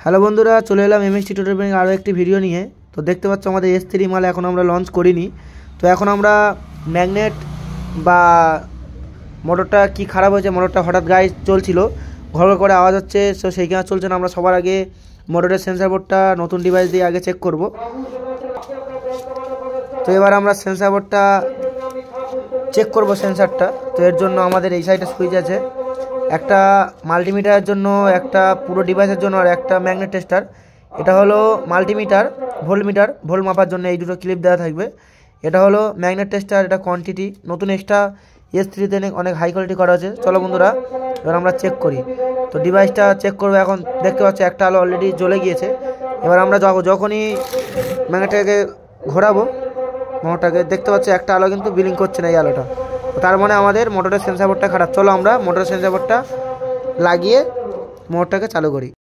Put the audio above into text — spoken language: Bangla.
হ্যালো বন্ধুরা, চলে এলাম এমএসটি টিউটোরিয়াল আরও একটি ভিডিও নিয়ে। তো দেখতে পাচ্ছ আমাদের S3 মাল এখন আমরা লঞ্চ করিনি। তো এখন আমরা ম্যাগনেট বা মোটরটা কি খারাপ হয়েছে, মোটরটা হঠাৎ গায়ে চলছিল, ঘর করে আওয়াজ হচ্ছে, তো সেইখানে চলছে না। আমরা সবার আগে মোটরের সেন্সার বোর্ডটা নতুন ডিভাইস দিয়ে আগে চেক করব। তো এবার আমরা সেন্সার বোর্ডটা চেক করব সেন্সারটা। তো এর জন্য আমাদের এই সাইডে সুইচ আছে, একটা মাল্টিমিটারের জন্য, একটা পুরো ডিভাইসের জন্য, আর একটা ম্যাগনেট টেস্টার। এটা হলো মাল্টিমিটার, ভোল্টমিটার, ভোল্ট মাপার জন্য এই দুটো ক্লিপ দেওয়া থাকবে। এটা হলো ম্যাগনেট টেস্টার, এটা কোয়ান্টিটি নতুন এক্সট্রা S3-তে অনেক হাই কোয়ালিটি করা আছে। চলো বন্ধুরা এবার আমরা চেক করি। তো ডিভাইসটা চেক করবো। এখন দেখতে পাচ্ছি একটা আলো অলরেডি জ্বলে গিয়েছে। এবার আমরা যখনই ম্যাগনেটটাকে ঘোরাবো, মোটরটাকে দেখতে পাচ্ছি একটা আলো কিন্তু বিলিং করছে না, এই আলোটা। তার মানে আমাদের মোটরের সেন্সার বোর্ডটা খারাপ। চলো আমরা মোটরের সেন্সার বোর্ডটা লাগিয়ে মোটরটাকে চালু করি।